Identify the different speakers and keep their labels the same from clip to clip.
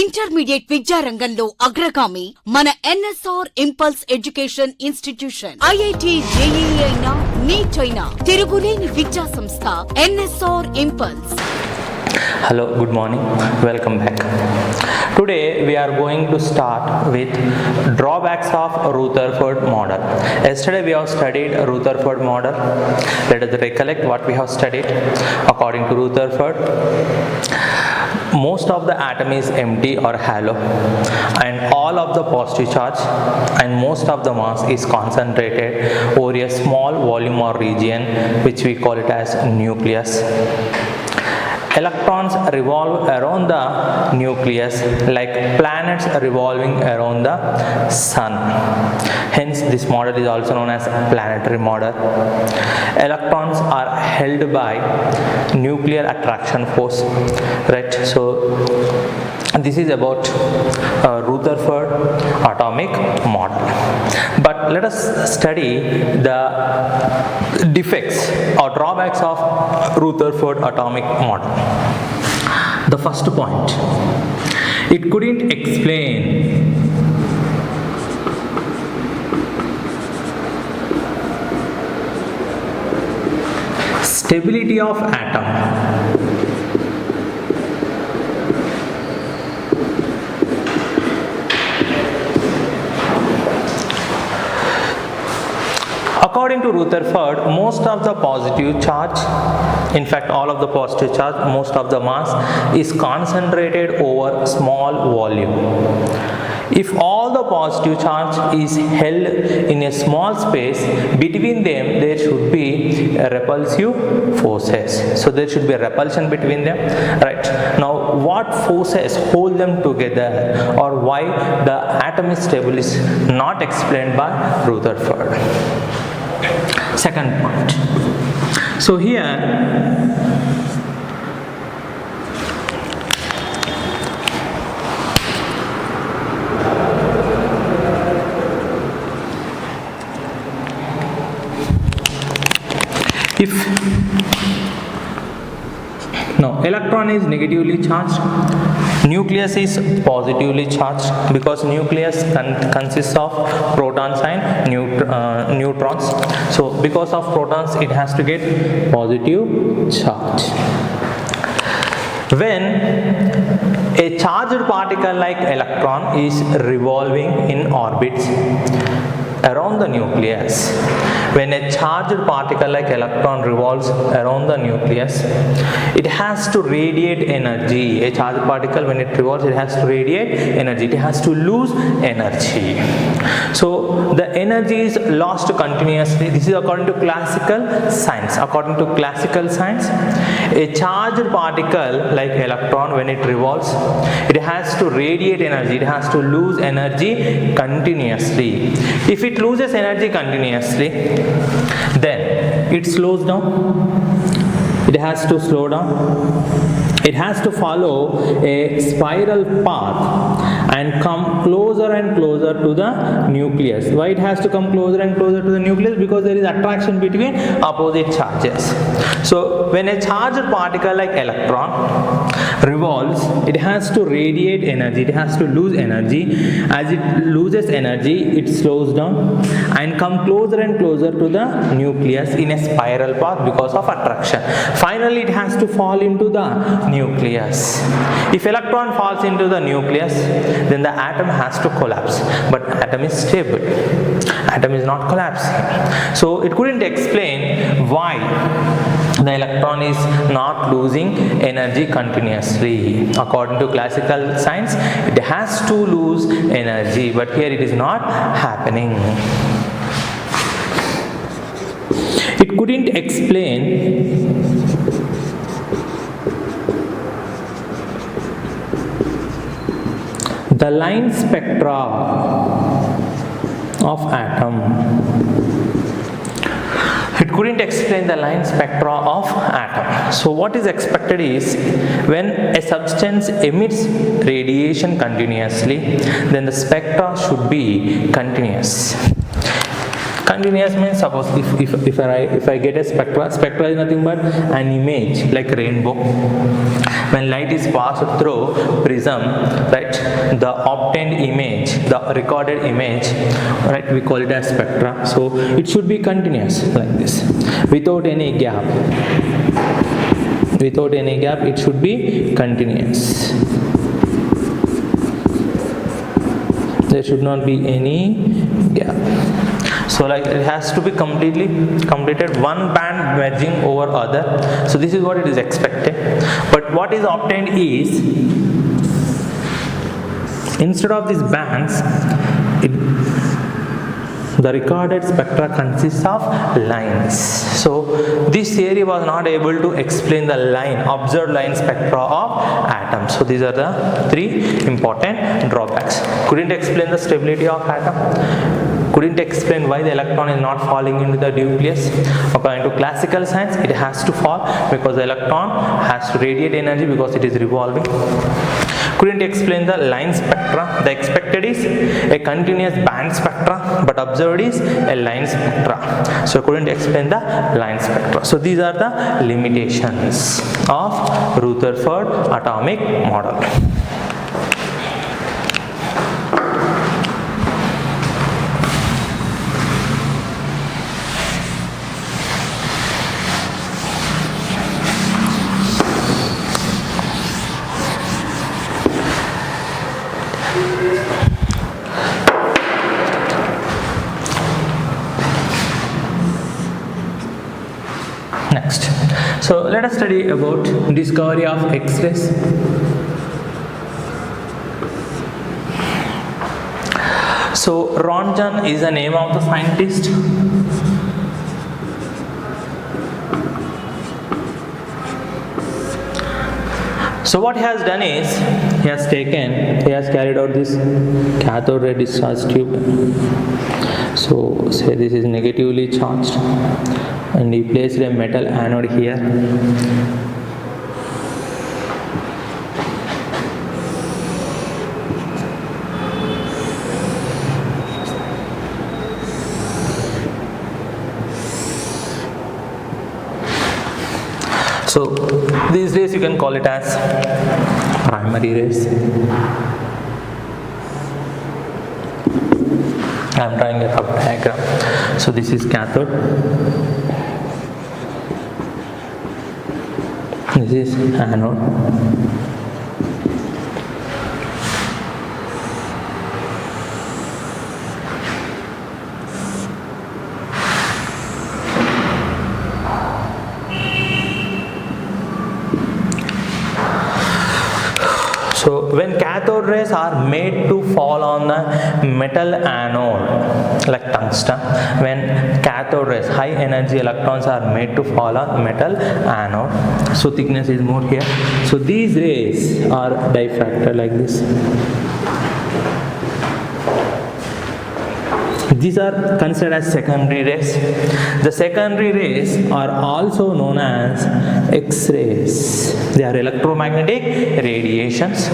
Speaker 1: Intermediate విద్యారంగంలో అగ్రగామి మన NSR impulse education institution. IIT, JEE అయినా, నీట్ అయినా తిరుగులేని విద్యా సంస్థ NSR impulse.
Speaker 2: Hello, good morning, welcome back. Today we are going to start with drawbacks of Rutherford model. Yesterday we have studied Rutherford model. Let us recollect what we have studied. According to Rutherford, most of the atom is empty or hollow, and all of the positive charge and most of the mass is concentrated over a small volume or region which we call it as nucleus. Electrons revolve around the nucleus like planets revolving around the sun. Hence this model is also known as planetary model. Electrons are held by nuclear attraction force, right? So this is about Rutherford atomic model. But let us study the defects or drawbacks of Rutherford atomic model. The first point, it couldn't explain stability of atom. According to Rutherford, most of the positive charge, in fact all of the positive charge, most of the mass is concentrated over small volume. If all the positive charge is held in a small space, between them there should be repulsive forces. So there should be a repulsion between them, right? Now what forces hold them together, or why the atom is stable, is not explained by Rutherford. Second point. So here if electron is negatively charged, nucleus is positively charged, because nucleus consists of protons and neutrons. So because of protons it has to get positive charge. When a charged particle like electron is revolving in orbits around the nucleus, when a charged particle like electron revolves around the nucleus, it has to radiate energy. A charged particle, when it revolves, it has to radiate energy, it has to lose energy. So the energy is lost continuously. This is according to classical science. According to classical science, a charged particle like electron, when it revolves, it has to radiate energy, it has to lose energy continuously. If it loses energy continuously, then it slows down, it has to slow down, it has to follow a spiral path and come closer and closer to the nucleus. Why it has to come closer and closer to the nucleus? Because there is attraction between opposite charges. So when a charged particle like electron revolves, it has to radiate energy, it has to lose energy. As it loses energy, it slows down and come closer and closer to the nucleus in a spiral path because of attraction. Finally it has to fall into the nucleus. If electron falls into the nucleus, then the atom has to collapse, but atom is stable, atom is not collapsing. So it couldn't explain why the electron is not losing energy continuously. According to classical science, it has to lose energy, but here it is not happening. It couldn't explain the line spectra of atom. It couldn't explain the line spectra of atom. So what is expected is, when a substance emits radiation continuously, then the spectra should be continuous. Continuous means, suppose if I get a spectra is nothing but an image like rainbow. When light is passed through prism, right, the obtained image, the recorded image, right, we call it as spectra. So it should be continuous like this, without any gap. Without any gap, it should be continuous. There should not be any gap. So like it has to be completely completed, one band merging over other. So this is what it is expected. But what is obtained is, instead of these bands, the recorded spectra consists of lines. So this theory was not able to explain the observed line spectra of atoms. So these are the three important drawbacks. Couldn't explain the stability of atom. Couldn't explain why the electron is not falling into the nucleus. According to classical science, it has to fall because the electron has to radiate energy because it is revolving. Couldn't explain the line spectra. The expected is a continuous band spectra, but observed is a line spectra. So couldn't explain the line spectra. So these are the limitations of Rutherford atomic model. Next, so let us study about discovery of X-rays. So Rontgen is the name of the scientist. So what he has done is, he has carried out this cathode ray discharge tube. So say this is negatively charged, and he placed a metal anode here. So these rays you can call it as primary rays. I am drawing a rough diagram. So this is cathode. This is anode. So when cathode rays are made to fall on the metal anode like tungsten, when cathode rays, high energy electrons are made to fall on metal anode, so thickness is more here. So these rays are diffracted like this. These are considered as secondary rays. The secondary rays are also known as X-rays. They are electromagnetic radiations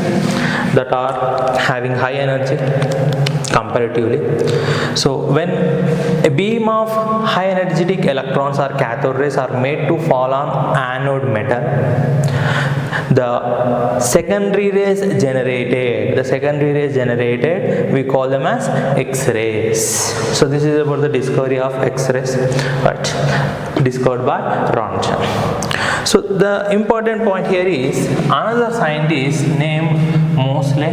Speaker 2: that are having high energy comparatively. So when a beam of high energetic electrons or cathode rays are made to fall on anode metal, the secondary rays generated, we call them as X-rays. So this is about the discovery of X-rays, right, discovered by Rontgen. So the important point here is another scientist named Moseley.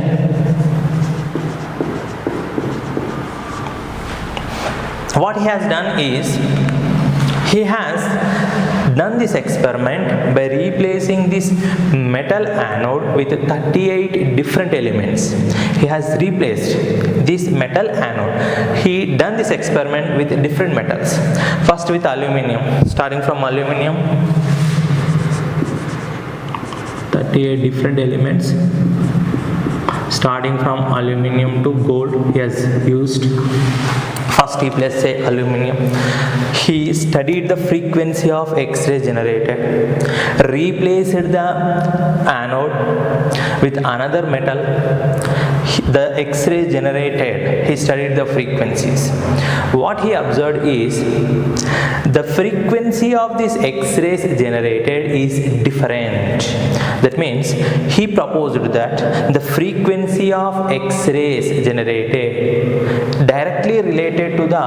Speaker 2: What he has done is, he has done this experiment by replacing this metal anode with 38 different elements. He has replaced this metal anode. He done this experiment with different metals. First with aluminum, starting from aluminum, 38 different elements. Starting from aluminum to gold, he has used First he placed say aluminum. He studied the frequency of X-ray generated, replaced the anode with another metal. The X-ray generated, he studied the frequencies. What he observed is the frequency of these X-rays generated is different. That means he proposed that the frequency of X-rays generated directly related to the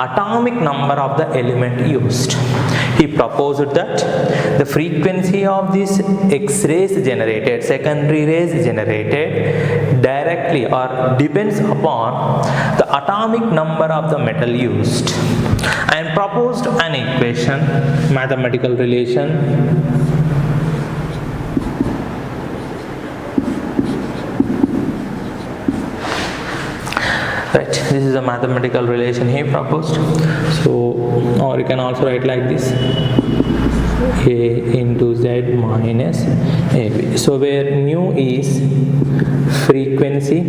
Speaker 2: atomic number of the element used. He proposed that the frequency of these X-rays generated, secondary rays generated, directly or depends upon the atomic number of the metal used, and proposed an equation, mathematical relation. Right, this is a mathematical relation he proposed. So, or you can also write like this: A into Z minus AB. So, where nu is frequency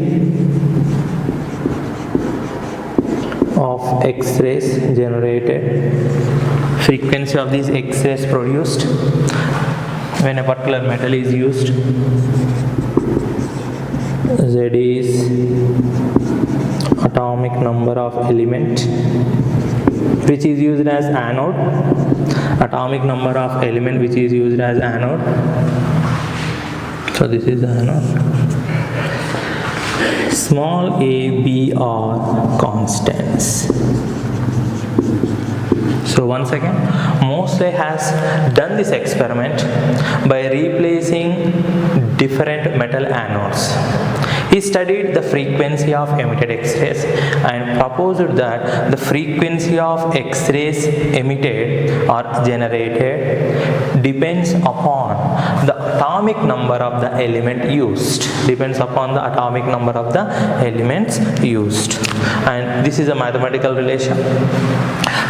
Speaker 2: of X-rays generated, frequency of these X-rays produced when a particular metal is used. Z is atomic number of element which is used as anode, atomic number of element which is used as anode. So this is the anode. Small a, b are constants. So once again, Moseley has done this experiment by replacing different metal anodes. He studied the frequency of emitted X-rays and proposed that the frequency of X-rays emitted or generated depends upon the atomic number of the element used. Depends upon the atomic number of the elements used. And this is a mathematical relation.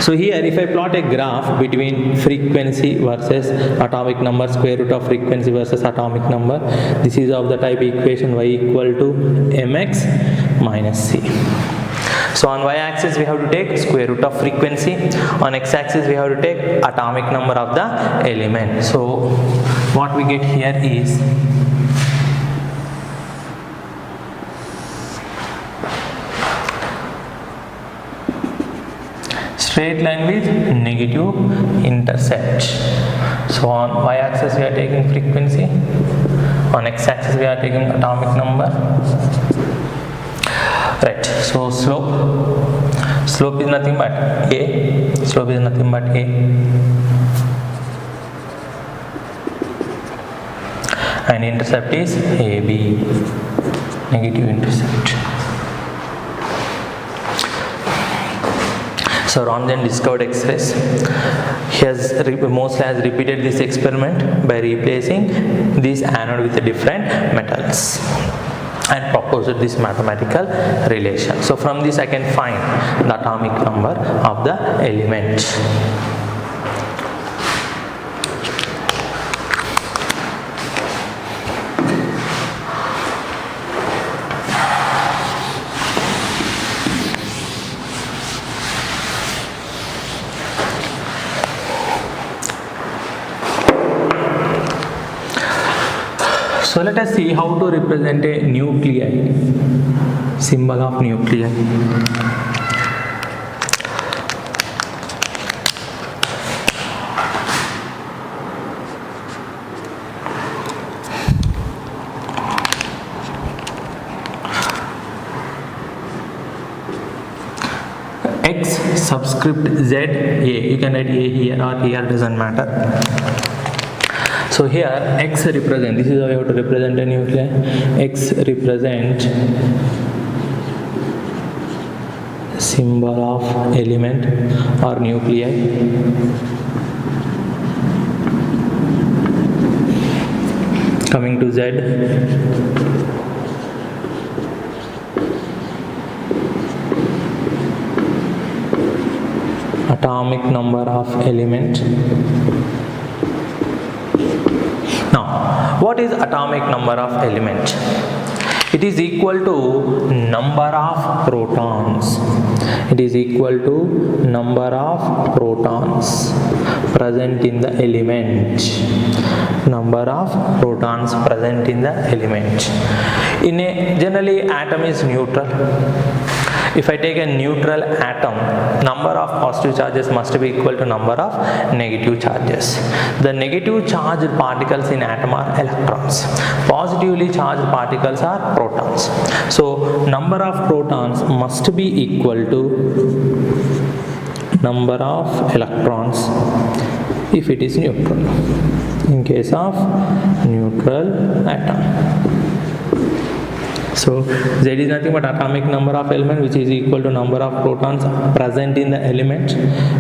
Speaker 2: So here if I plot a graph between frequency versus atomic number, square root of frequency versus atomic number, this is of the type equation y equal to mx minus c. So on y-axis we have to take square root of frequency, on x-axis we have to take atomic number of the element. So what we get here is straight line with negative intercept. So on y-axis we are taking frequency, on x-axis we are taking atomic number. Right, so slope is nothing but a, slope is nothing but a, and intercept is AB, negative intercept. So Röntgen discovered X-rays. Moseley has repeated this experiment by replacing this anode with different metals and proposed this mathematical relation. So from this I can find the atomic number of the element. So let us see how to represent a nuclei, symbol of nuclei. X subscript Z, A. You can write A here or here, doesn't matter. So here X represent, this is how you have to represent a nuclei. X represent symbol of element or nuclei. Coming to Z, atomic number of element. Now, what is atomic number of element? It is equal to number of protons. It is equal to number of protons present in the element. Number of protons present in the element. Generally atom is neutral. If I take a neutral atom, number of positive charges must be equal to number of negative charges. The negative charged particles in atom are electrons. Positively charged particles are protons. So number of protons must be equal to number of electrons if it is neutral. In case of neutral atom. So Z is nothing but atomic number of element, which is equal to number of protons present in the element,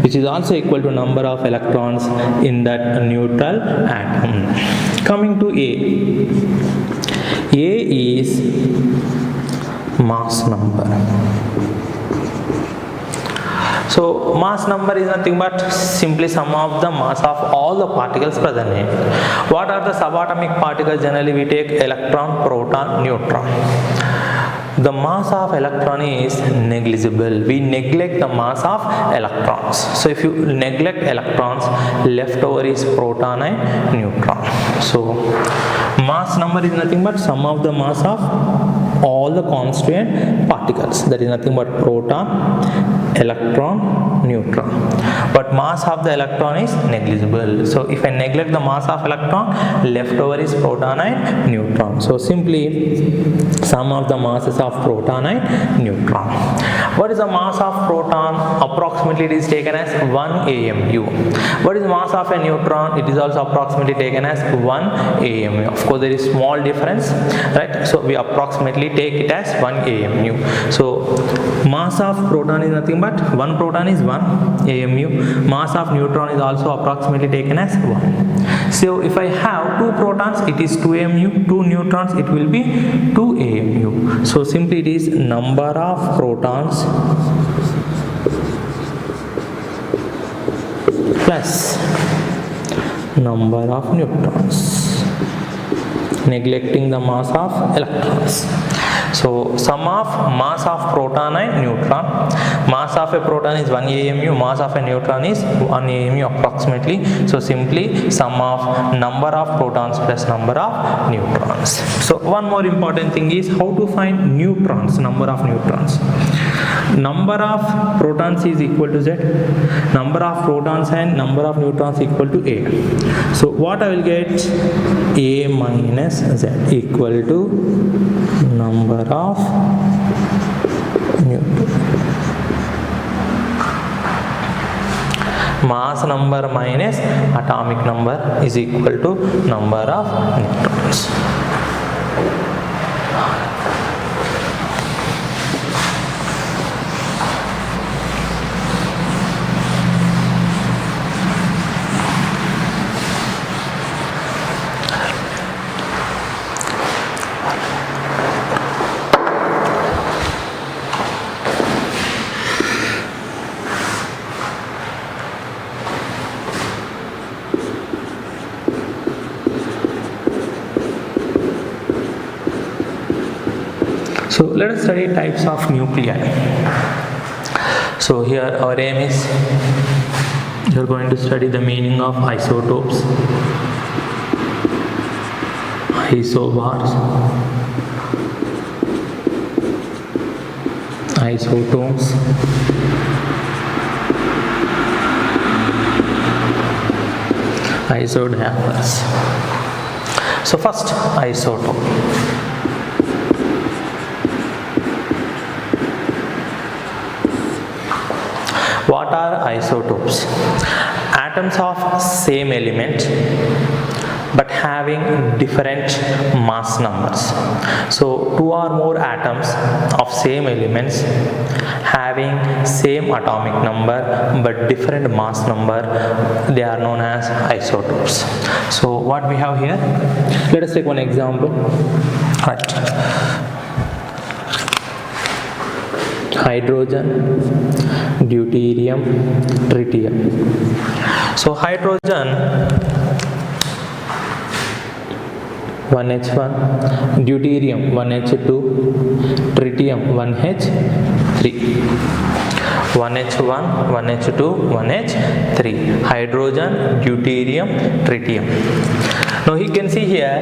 Speaker 2: which is also equal to number of electrons in that neutral atom. Coming to A is mass number. So mass number is nothing but simply sum of the mass of all the particles present in it. What are the subatomic particles? Generally we take electron, proton, neutron. The mass of electron is negligible. We neglect the mass of electrons. So if you neglect electrons, left over is proton and neutron. So mass number is nothing but sum of the mass of all the constituent particles. That is nothing but proton, electron, neutron. But mass of the electron is negligible. So if I neglect the mass of electron, left over is proton and neutron. So simply sum of the masses of proton and neutron. What is the mass of proton? Approximately it is taken as 1 AMU. What is mass of a neutron? It is also approximately taken as 1 AMU. Of course there is small difference, right? So we approximately take it as 1 AMU. So mass of proton is nothing but 1 proton is 1 AMU. Mass of neutron is also approximately taken as 1. So if I have 2 protons, it is 2 AMU, 2 neutrons, it will be 2 AMU. So simply it is number of protons plus number of neutrons, neglecting the mass of electrons. So sum of mass of proton and neutron. Mass of a proton is 1 AMU, mass of a neutron is 1 AMU approximately. So simply sum of number of protons plus number of neutrons. So one more important thing is how to find neutrons, number of neutrons. Number of protons is equal to Z, number of protons and number of neutrons equal to A. So what I will get? A minus Z equal to number of neutrons. Mass number minus atomic number is equal to number of neutrons. So let us study types of nuclei. So here our aim is you are going to study the meaning of isotopes, isobars, isotopes, isodiaphers. So first isotope. What are isotopes? Atoms of same element but having different mass numbers. So two or more atoms of same elements having same atomic number but different mass number, they are known as isotopes. So what we have here, let us take one example. Right. Hydrogen, deuterium, tritium. So hydrogen 1H1, deuterium 1H2, tritium 1H3. 1H1, 1H2, 1H3, hydrogen, deuterium, tritium. Now you can see here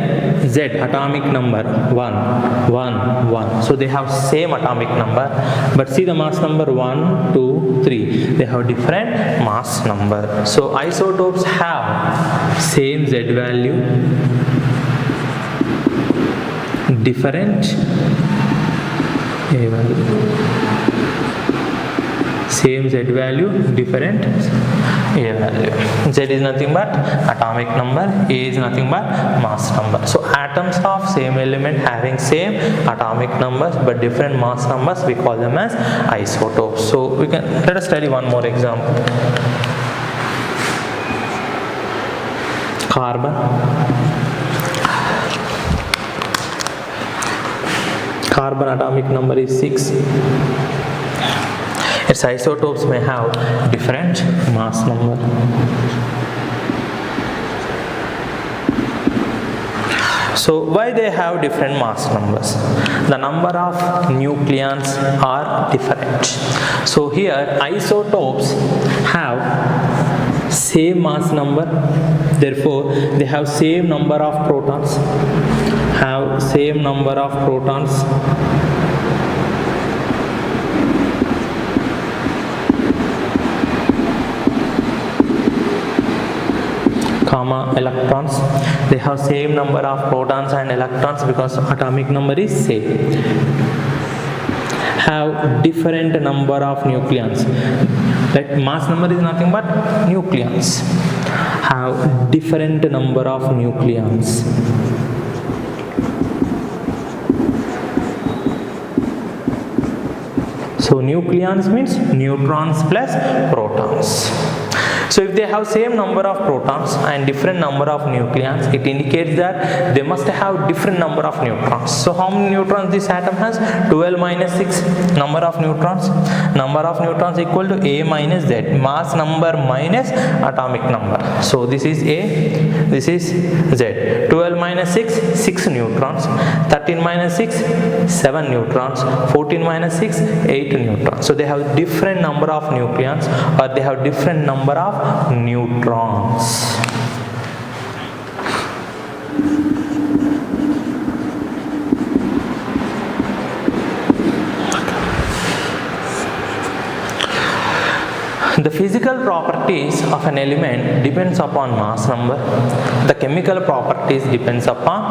Speaker 2: Z atomic number 1, 1, 1. So they have same atomic number, but see the mass number 1, 2, 3. They have different mass number. So isotopes have same Z value, different A value. Same Z value, different A value. Z is nothing but atomic number, A is nothing but mass number. So atoms of same element having same atomic numbers but different mass numbers, we call them as isotopes. So let us study one more example. Carbon. Carbon atomic number is 6. Its isotopes may have different mass number. So why they have different mass numbers? The number of nucleons are different. So here isotopes have same mass number, therefore they have same number of protons, comma electrons. They have same number of protons and electrons because atomic number is same. Have different number of nucleons. That mass number is nothing but nucleons. Have different number of nucleons. So nucleons means neutrons plus protons. So if they have same number of protons and different number of nucleons, it indicates that they must have different number of neutrons. So how many neutrons this atom has? 12 minus 6 number of neutrons. Number of neutrons equal to A minus Z, mass number minus atomic number. So this is A, this is Z. 12 minus 6, 6 neutrons. 13 minus 6, 7 neutrons. 14 minus 6, 8 neutrons. So they have different number of nucleons, or they have different number of neutrons. The physical properties of an element depends upon mass number. The chemical properties depends upon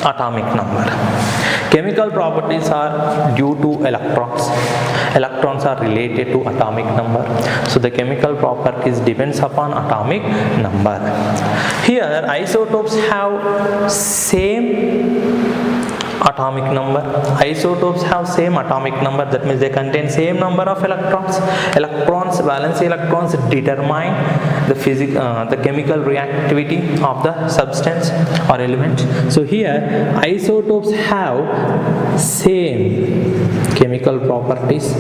Speaker 2: atomic number. Chemical properties are due to electrons. Electrons are related to atomic number. So the chemical properties depends upon atomic number. Here isotopes have same atomic number. Isotopes have same atomic number, that means they contain same number of electrons. Valence electrons determine the chemical reactivity of the substance or element. So here isotopes have same chemical properties.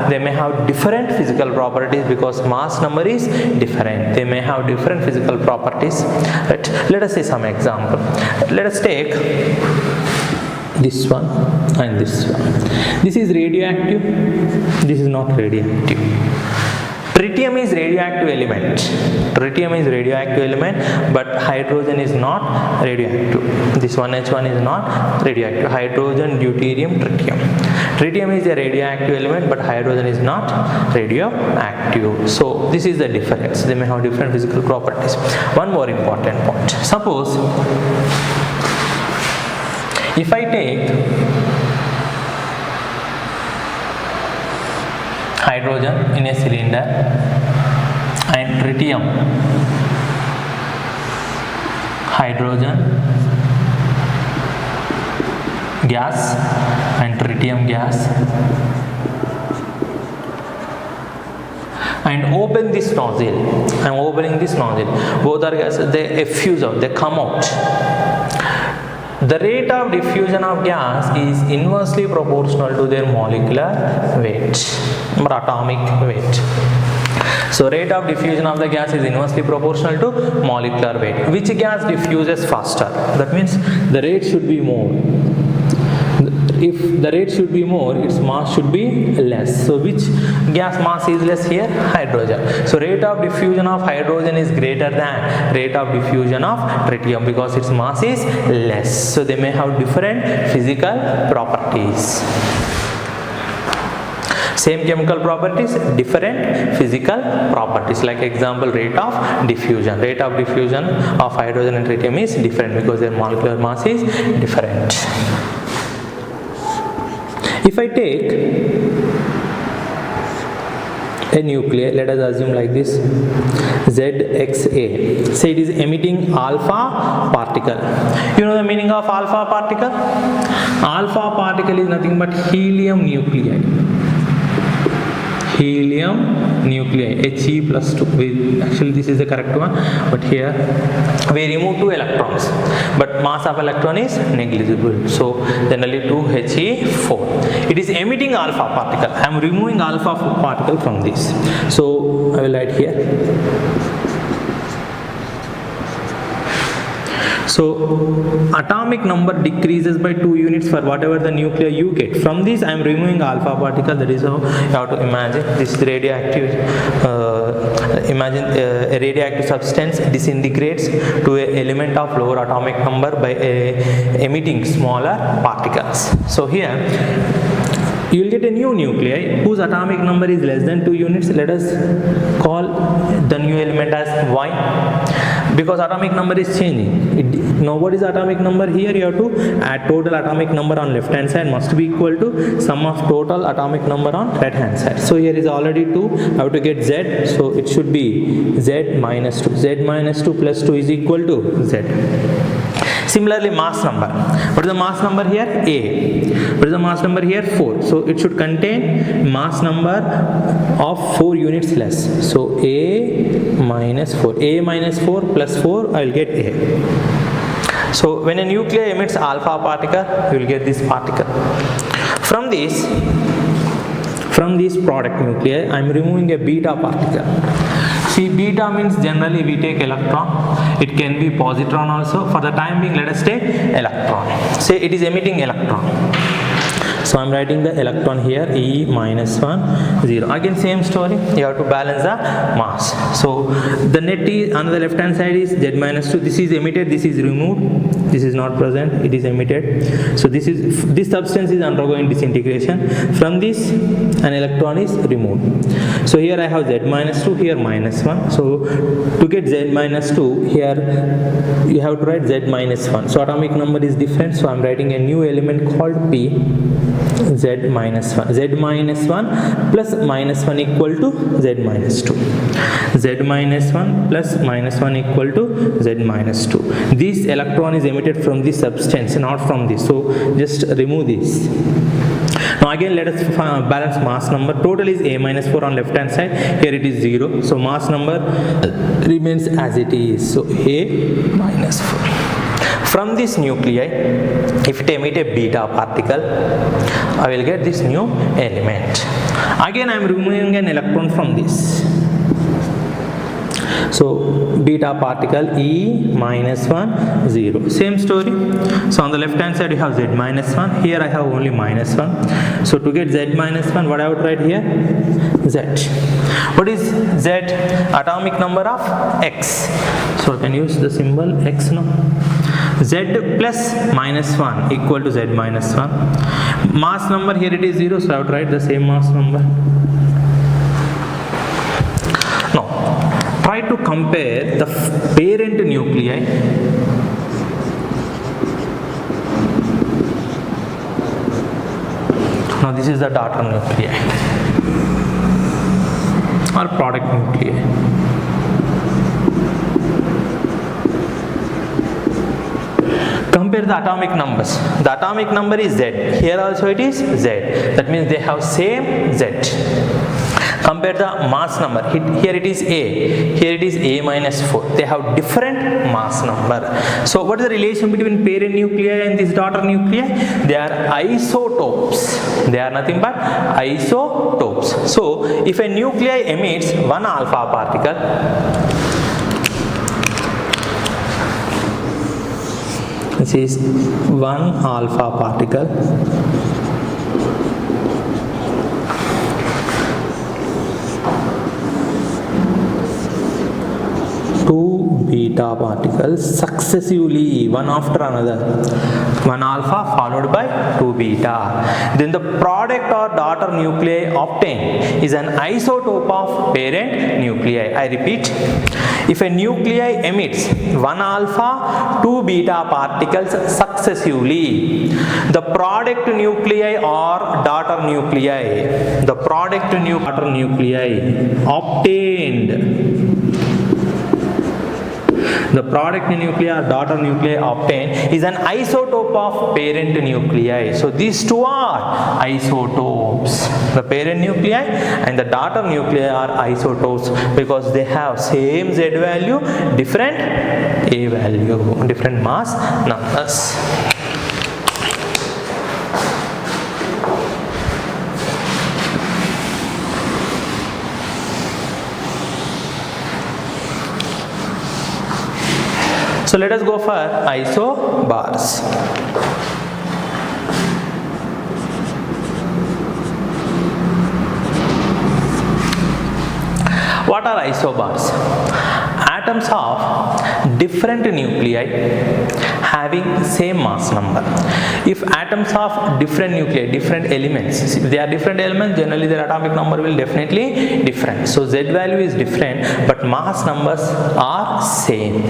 Speaker 2: They may have different physical properties because mass number is different. They may have different physical properties. Right? Let us see some example. Let us take this one and this one. This is radioactive. This is not radioactive. Tritium is radioactive element. Tritium is radioactive element, but hydrogen is not radioactive. This 1H1 is not radioactive. Hydrogen, deuterium, tritium. Tritium is a radioactive element, but hydrogen is not radioactive. So this is the difference. They may have different physical properties. One more important point. Suppose if I take hydrogen in a cylinder and tritium, hydrogen gas and tritium gas, and open this nozzle. I am opening this nozzle. Both are gases, they effuse out, they come out. The rate of diffusion of gas is inversely proportional to their molecular weight or atomic weight. So rate of diffusion of the gas is inversely proportional to molecular weight. Which gas diffuses faster? That means the rate should be more. If the rate should be more, its mass should be less. So which gas mass is less here? Hydrogen. So rate of diffusion of hydrogen is greater than rate of diffusion of tritium because its mass is less. So they may have different physical properties. Same chemical properties, different physical properties. Like example, rate of diffusion. Rate of diffusion of hydrogen and tritium is different because their molecular mass is different. If I take a nuclei, let us assume like this, ZXA. Say it is emitting alpha particle. You know the meaning of alpha particle? Alpha particle is nothing but helium nuclei. Helium nuclei, He+2. Actually this is the correct one, but here we remove 2 electrons, but mass of electron is negligible, so generally 2 He4. It is emitting alpha particle. I am removing alpha particle from this, so I will write here. So atomic number decreases by 2 units for whatever the nuclei you get. From this I am removing alpha particle. That is how you have to imagine this radioactive. Imagine a radioactive substance disintegrates to an element of lower atomic number by emitting smaller particles. So here you will get a new nuclei whose atomic number is less than 2 units. Let us call the new element as Y, because atomic number is changing. Now what is atomic number? Here you have to add total atomic number on left hand side must be equal to sum of total atomic number on right hand side. So here is already 2. I have to get Z, so it should be Z minus 2. Z minus 2 plus 2 is equal to Z. Similarly, mass number. What is the mass number here? A. What is the mass number here? 4. So it should contain mass number of 4 units less. So A minus 4. A minus 4 plus 4, I will get A. So when a nuclei emits alpha particle, you will get this particle. From this product nuclei, I am removing a beta particle. See, beta means generally we take electron. It can be positron also. For the time being, let us take electron. Say it is emitting electron. So I am writing the electron here, E minus 1, 0. Again same story, you have to balance the mass. So the net is on the left hand side is Z minus 2. This is emitted, this is removed. This is not present, it is emitted. So this substance is undergoing disintegration. From this an electron is removed. So here I have Z minus 2, here minus 1. So to get Z minus 2, here you have to write Z minus 1. So atomic number is different. So I am writing a new element called P. Z minus 1. Z minus 1 plus minus 1 equal to Z minus 2. Z minus 1 plus minus 1 equal to Z minus 2. This electron is emitted from this substance, not from this. So just remove this. Now again let us balance mass number. Total is A minus 4 on left hand side. Here it is 0. So mass number remains as it is. So A minus 4. From this nuclei, if it emit a beta particle, I will get this new element. Again I am removing an electron from this. So beta particle E minus 1, 0. Same story. So on the left hand side you have Z minus 1. Here I have only minus 1. So to get Z minus 1, what I would write here? Z. What is Z? Atomic number of X. So I can use the symbol X now. Z plus minus 1 equal to Z minus 1. Mass number here it is 0, so I would write the same mass number. Now try to compare the parent nuclei now this is the daughter nuclei or product nuclei. Compare the atomic numbers. The atomic number is Z. Here also it is Z. That means they have same Z. Compare the mass number. Here it is A, here it is A minus 4. They have different mass number. So what is the relation between parent nuclei and this daughter nuclei? They are isotopes. They are nothing but isotopes. So if a nuclei emits one alpha particle, this is one alpha particle, two beta particles successively, one after another, one alpha followed by two beta, then the product or daughter nuclei obtained is an isotope of parent nuclei. I repeat, if a nuclei emits one alpha, two beta particles successively, the product nuclei or daughter nuclei, the product daughter nuclei obtained, the product nuclei or daughter nuclei obtained is an isotope of parent nuclei. So these two are isotopes. The parent nuclei and the daughter nuclei are isotopes because they have same Z value, different A value, different mass numbers. So let us go for isobars. What are isobars? Atoms of different nuclei having same mass number. If atoms of different nuclei, different elements, if they are different elements, generally their atomic number will definitely different. So Z value is different, but mass numbers are same.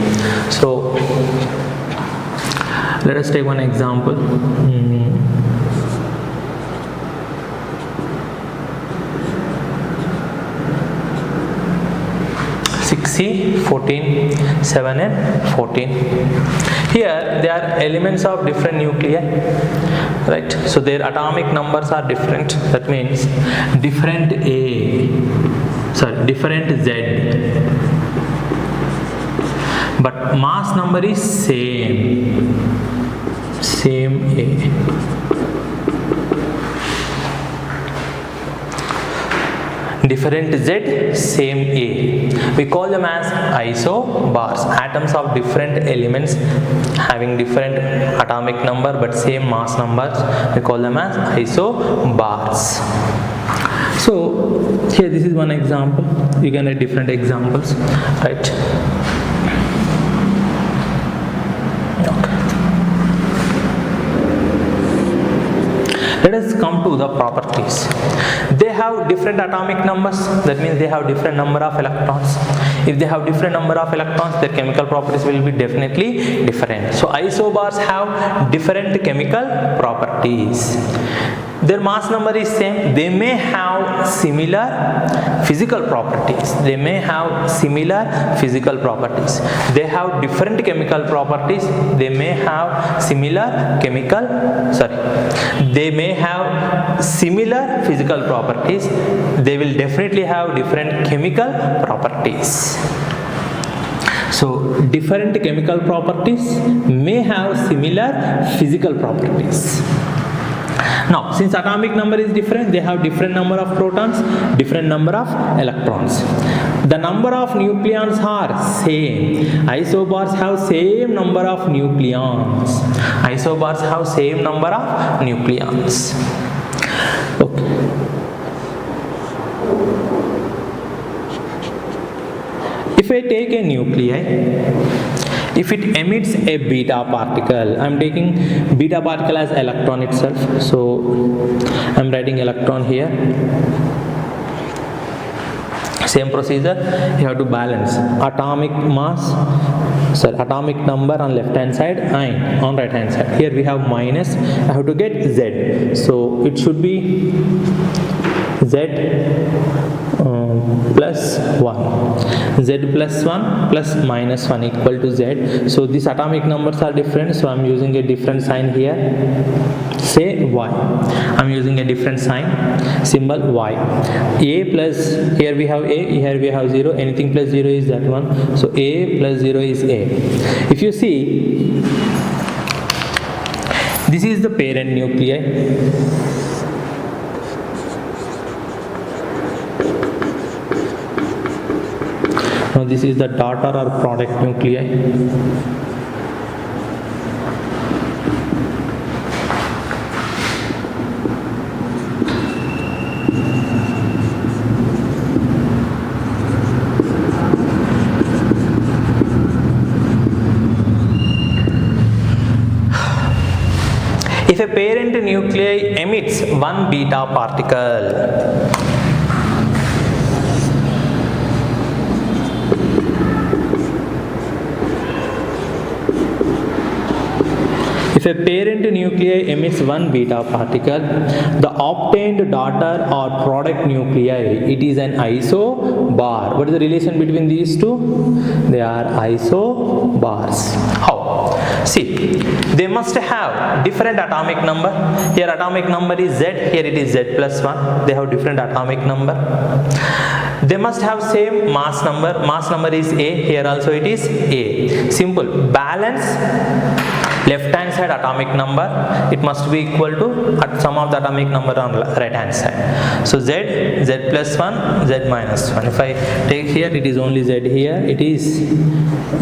Speaker 2: So let us take one example. 6C, 14, 7 and 14. Here they are elements of different nuclei, right? So their atomic numbers are different. That means different different Z, but mass number is same A. Different Z, same A. We call them as isobars. Atoms of different elements having different atomic number but same mass numbers, we call them as isobars. So here this is one example. You can write different examples, right? Let us come to the properties. They have different atomic numbers, that means they have different number of electrons. If they have different number of electrons, their chemical properties will be definitely different. So isobars have different chemical properties. Their mass number is same. They may have similar physical properties. They may have similar physical properties. They have different chemical properties. They may have similar They may have similar physical properties. They will definitely have different chemical properties. So different chemical properties may have similar physical properties. Now, since atomic number is different, they have different number of protons, different number of electrons. The number of nucleons are same. Isobars have same number of nucleons. Isobars have same number of nucleons. Okay. If I take a nuclei, if it emits a beta particle, I am taking beta particle as electron itself, so I am writing electron here. Same procedure, you have to balance atomic number on left hand side and on right hand side. Here we have minus, I have to get Z, so it should be Z plus 1, Z plus 1 plus minus 1 equal to Z. So these atomic numbers are different, so I am using a different sign here. say y. I'm using a different sign, symbol y. A plus, here we have a, here we have 0, anything plus 0 is that one, so a plus 0 is a. If you see, this is the parent nuclei. Now this is the daughter or product nuclei. If a parent nuclei emits one beta particle, if a parent nuclei emits one beta particle, the obtained daughter or product nuclei, it is an isobar. What is the relation between these two? They are isobars. How? See, they must have different atomic number. Here atomic number is Z, here it is Z plus 1. They have different atomic number. They must have same mass number. Mass number is A, here also it is A. Simple. Balance left hand side atomic number, it must be equal to sum of the atomic number on right hand side. So Z, Z plus 1, Z minus 1. If I take here, it is only Z, here it is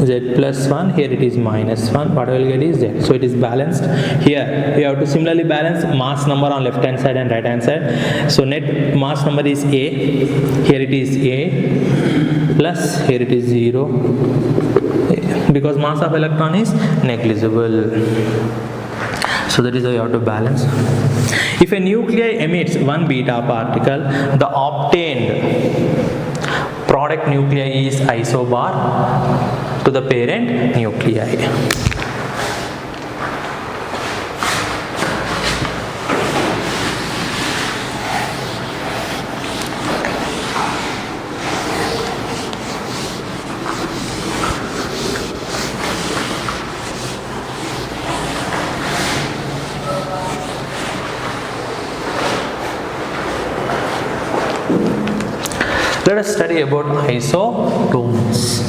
Speaker 2: Z plus 1, here it is minus 1. What I will get is Z. So it is balanced. Here we have to similarly balance mass number on left hand side and right hand side. So net mass number is A, here it is A, plus here it is 0, because mass of electron is negligible. So that is how you have to balance. If a nuclei emits one beta particle, the obtained product nuclei is isobar to the parent nuclei. Let us study about isotones.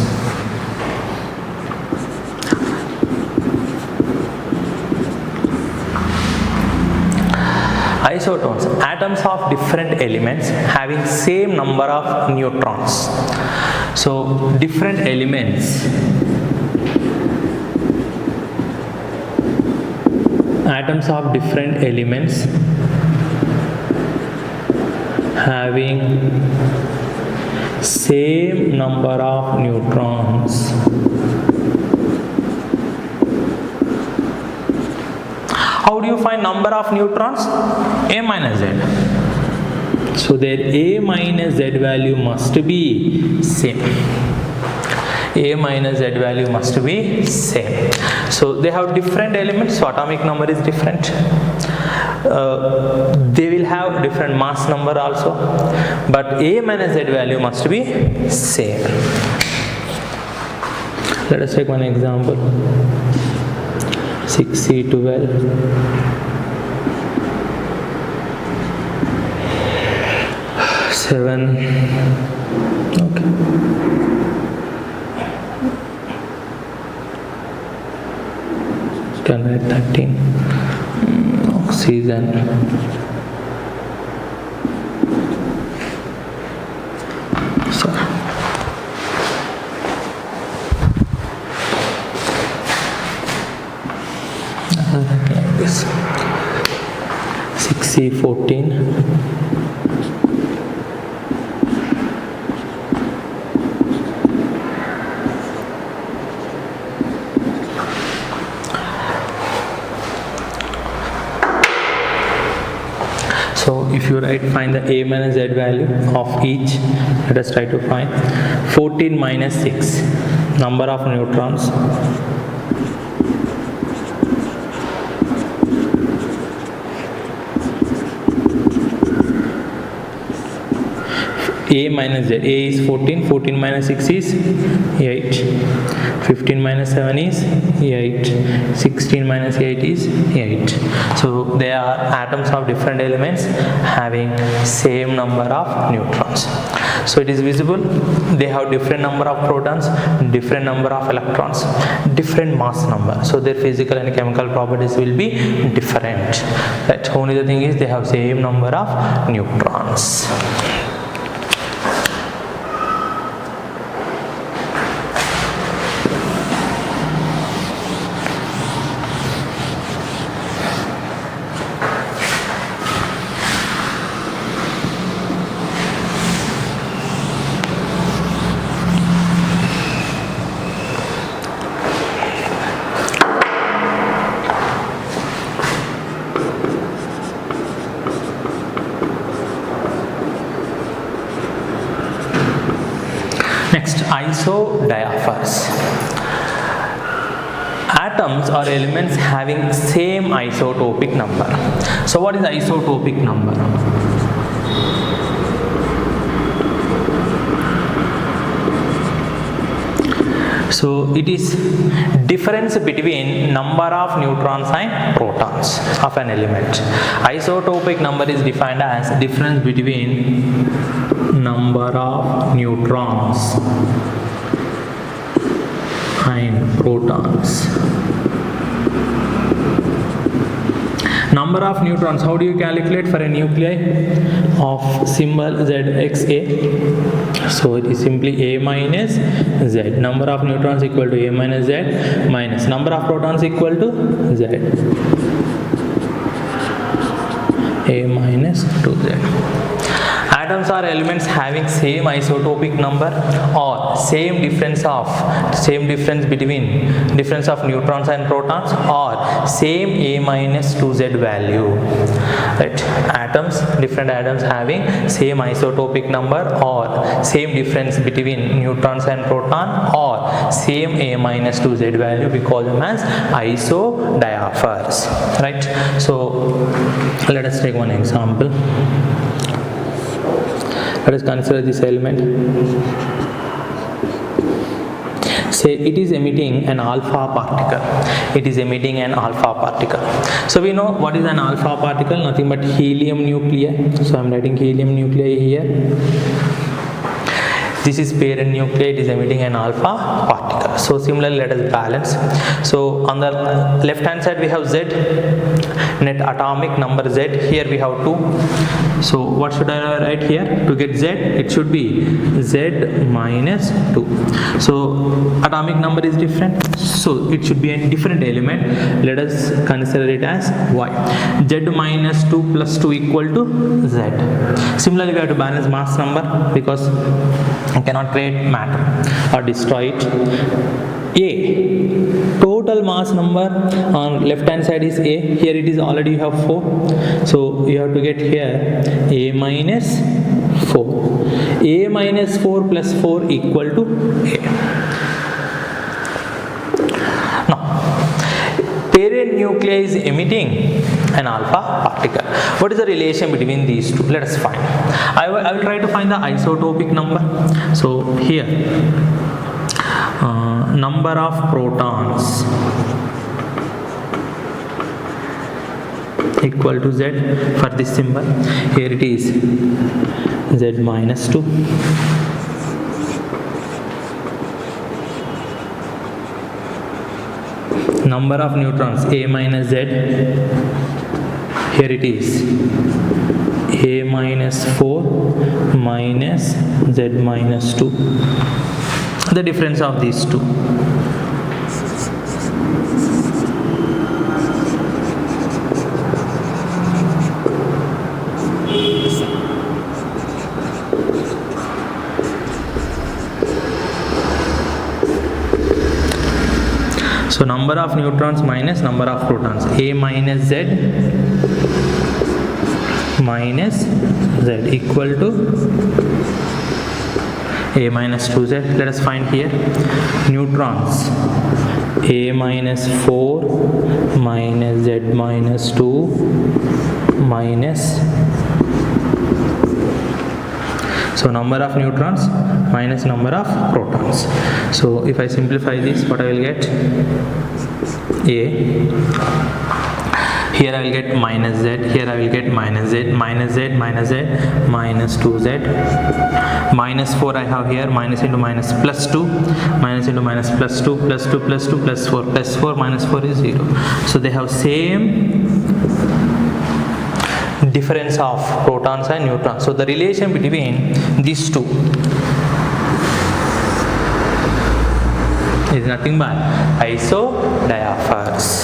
Speaker 2: Isotones, atoms of different elements having same number of neutrons. So different elements, atoms of different elements having same number of neutrons. How do you find number of neutrons? A minus Z. So their A minus Z value must be same. A minus Z value must be same. So they have different elements, so atomic number is different. They will have different mass number also, but A minus Z value must be same. Let us take one example. 6C12, 7, okay. Can write 13. Oxygen. So like this. 6C14. So if you find the A minus Z value of each, let us try to find. 14 minus 6, number of neutrons. A minus Z. A is 14, 14 minus 6 is 8, 15 minus 7 is 8, 16 minus 8 is 8. So they are atoms of different elements having same number of neutrons. So it is visible they have different number of protons, different number of electrons, different mass number. So their physical and chemical properties will be different. Right? Only the thing is they have same number of neutrons. Next, isodiaphers. Atoms or elements having same isotopic number. So what is isotopic number? So it is difference between number of neutrons and protons of an element. Isotopic number is defined as difference between number of neutrons and protons. Number of neutrons, how do you calculate for a nuclei of symbol ZXA? So it is simply A minus Z. Number of neutrons equal to A minus Z minus number of protons equal to Z. A minus 2Z. Atoms are elements having same isotopic number or same difference between difference of neutrons and protons or same A minus 2Z value. Right? Different atoms having same isotopic number or same difference between neutrons and proton or same A minus 2Z value, we call them as isodiaphers. Right? So let us take one example. Let us consider this element. Say it is emitting an alpha particle. It is emitting an alpha particle. So we know what is an alpha particle, nothing but helium nuclei. So I am writing helium nuclei here. This is parent nuclei, it is emitting an alpha particle. So similarly, let us balance. So on the left hand side we have Z, net atomic number Z. Here we have 2. So what should I write here? To get Z, it should be Z minus 2. So atomic number is different. So it should be a different element. Let us consider it as Y. Z minus 2 plus 2 equal to Z. Similarly, we have to balance mass number because you cannot create matter or destroy it. A, total mass number on left hand side is A. Here it is already you have 4. So you have to get here A minus 4. A minus 4 plus 4 equal to A. Now, parent nuclei is emitting an alpha particle. What is the relation between these two? Let us find. I will try to find the isotopic number. So here, number of protons equal to Z for this symbol. Here it is Z minus 2. Number of neutrons A minus Z. Here it is A minus 4 minus Z minus 2. The difference of these two. So number of neutrons minus number of protons. A minus Z minus Z equal to A minus 2Z. Let us find here neutrons. A minus 4 minus Z minus 2 minus So number of neutrons minus number of protons. So if I simplify this, what I will get? A. Here I will get minus z, here I will get minus z, minus z, minus z, minus 2z, minus 4 I have here, minus into minus plus 2, minus into minus plus 2, plus 2, plus 2, plus 4, plus 4, minus 4 is 0. So they have same difference of protons and neutrons. So the relation between these two is nothing but isodiaphers.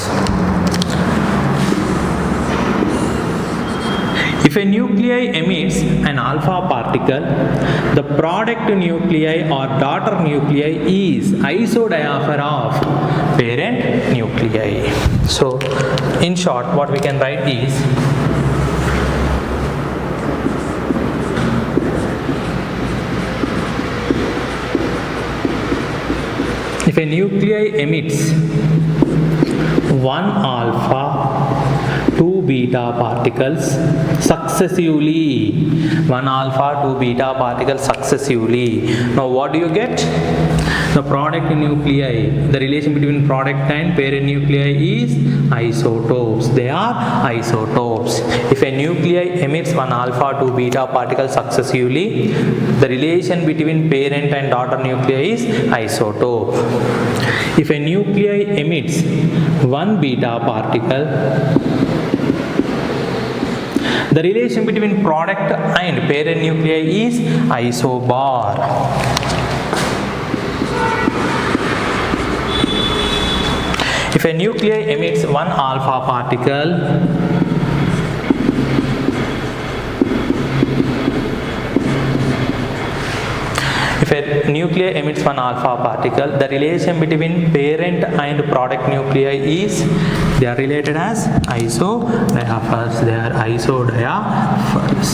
Speaker 2: If a nuclei emits an alpha particle, the product nuclei or daughter nuclei is isodiapher of parent nuclei. So, in short, what we can write is if a nuclei emits one alpha, two beta particles successively, one alpha, two beta particles successively. Now what do you get? The product nuclei, the relation between product and parent nuclei is isotopes. They are isotopes. If a nuclei emits one alpha, two beta particles successively, the relation between parent and daughter nuclei is isotope. If a nuclei emits one beta particle, the relation between product and parent nuclei is isobar. If a nuclei emits one alpha particle, if a nuclei emits one alpha particle, the relation between parent and product nuclei is, they are related as isodiaphers. They are isodiaphers.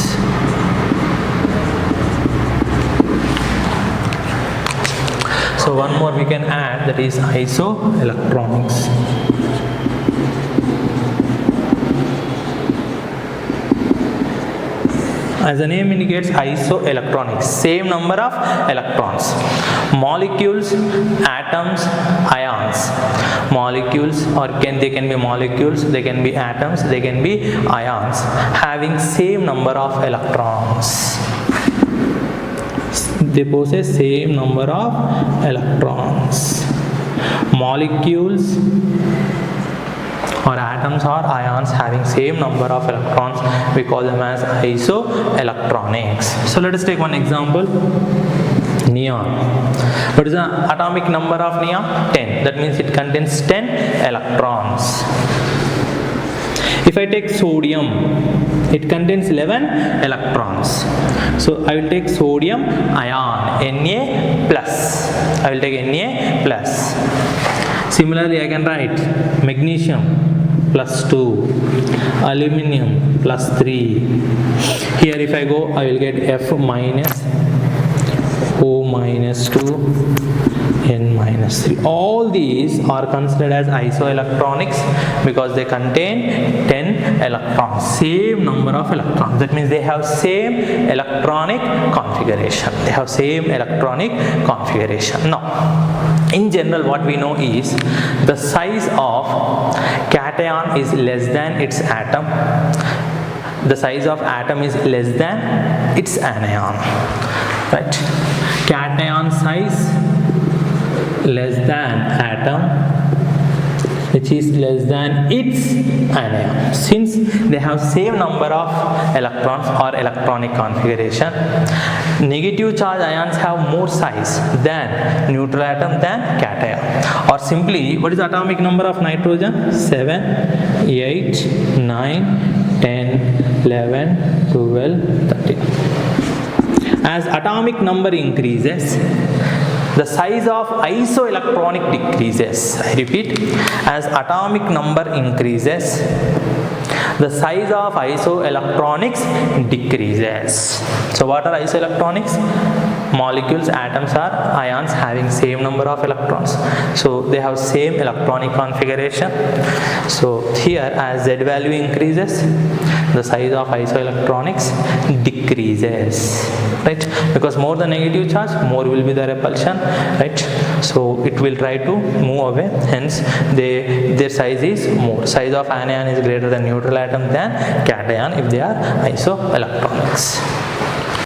Speaker 2: So one more we can add, that is isoelectronics. As the name indicates, isoelectronics, same number of electrons. Molecules, atoms, ions. Molecules, or they can be molecules, they can be atoms, they can be ions, having same number of electrons. They possess same number of electrons. Molecules or atoms or ions having same number of electrons, we call them as isoelectronics. So let us take one example. Neon. What is the atomic number of neon? 10. That means it contains 10 electrons. If I take sodium, it contains 11 electrons. So I will take sodium ion, Na plus. I will take Na plus. Similarly, I can write magnesium plus 2, aluminium plus 3. Here if I go, I will get F minus, O minus 2, N minus 3. All these are considered as isoelectronics because they contain 10 electrons, same number of electrons. That means they have same electronic configuration. They have same electronic configuration. Now, in general, what we know is the size of cation is less than its atom. The size of atom is less than its anion. Right? Cation size less than atom, which is less than its anion. Since they have same number of electrons or electronic configuration, negative charge ions have more size than neutral atom than cation. Or simply, what is the atomic number of nitrogen? 7, 8, 9, 10, 11, 12, 13. As atomic number increases, the size of isoelectronic decreases. I repeat, as atomic number increases, the size of isoelectronics decreases. So what are isoelectronics? Molecules, atoms or ions having same number of electrons. So they have same electronic configuration. So here as Z value increases, the size of isoelectronics decreases, right? Because more the negative charge, more will be the repulsion, right? So it will try to move away, hence their size is more. Size of anion is greater than neutral atom than cation if they are isoelectronics.